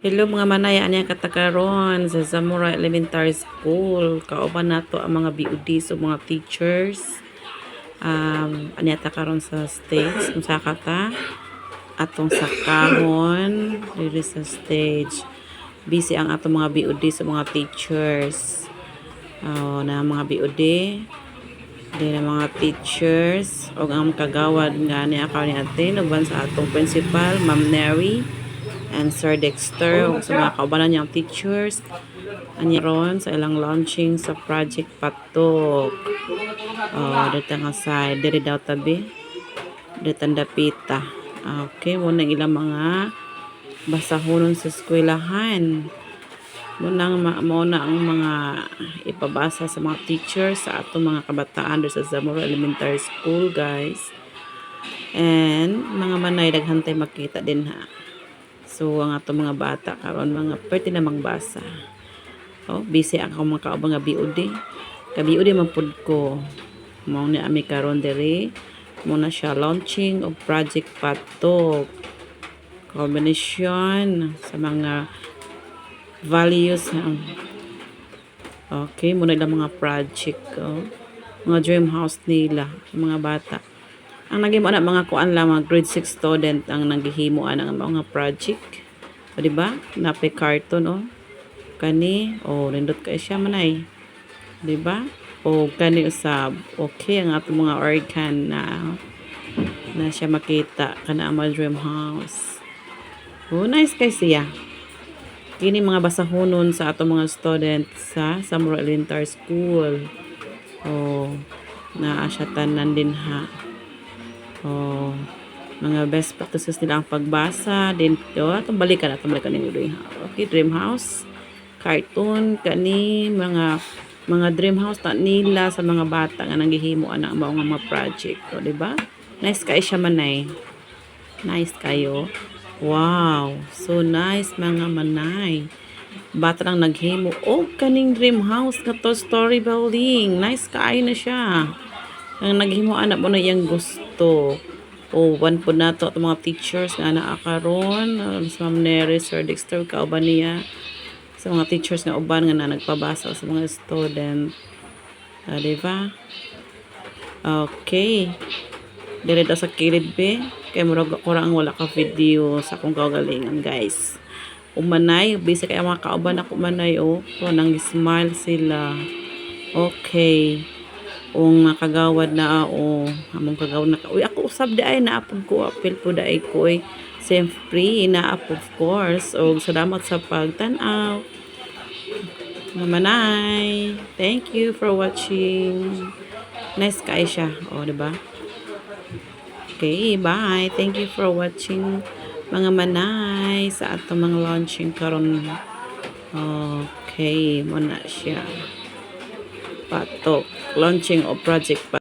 Hello mga manay, anyang katakaron sa Zamora Elementary School. Kauban nato ang mga BOD so mga teachers. Anya karon sa stage kung sa kata atong sa kahon diri sa stage. Busy ang atong mga BOD sa mga teachers. Na mga BOD din ang mga teachers o ang kagawad nga ni akaw ni atin uban sa atong principal Ma'am Neri and Sir Dexter o sa mga kaubanan niyang teachers ron sa ilang launching sa Project Patok. Dito nga side diri daw tabi dito dapita. Okay, muna ilang mga basahonon sa eskwelahan. Muna ang mga ipabasa sa mga teachers sa atong mga kabataan sa Zamora Elementary School, guys. And mga manay daghantay makita din ha. So ang atong mga bata karon mga perti na mangbasa. Busy ako mga kaubang nga BOD. Ka BOD man pud ko. Mao ni ami karon diri muna siya launching of Project Patok. Combination sa mga values. Okay, muna ilang mga project mga dream house nila mga bata. Ang naging na mga kuan lang mga grade 6 student ang naghihimuan ang mga project. O di ba? Nape carton kani nindot kay siya manay. Di ba? Kani usab. Okay ang ato mga organ na siya makita kana ang mga dream house. Nice kay siya. Kini mga basahonon sa ato mga student sa Zamora Elementary School. Naa siya tanan din ha. Mga best practices nila ang pagbasa din atong balikan ninyo okay, dream house cartoon kani mga dream house ta nila sa mga bata nga nanghihimuan ang mga project di ba nice kay siya manay nice kayo wow so nice mga manay bata lang naghimo kaning dream house kato story building nice kaayo na siya ang naghimuan na mo na iyang gusto one po na to mga teachers nga naakaron sa Ma'am Neri, Sir Dexter kauban niya sa mga teachers nga uban nga na nagpabasa sa mga student diba okay dili daw sa kilid be kay murag ako ang wala ka video sa akong kaugalingan guys umanay busy kay mga kauban ako manay nang smile sila okay kagawad na among kagawad na ako usab di ay naapod ko apil po dai ko free inaap of course salamat sa pagtan-aw manay thank you for watching nice kay siya di ba okay bye thank you for watching mga manay sa atong mga launching karon okay muna siya Patok launching of Project Patok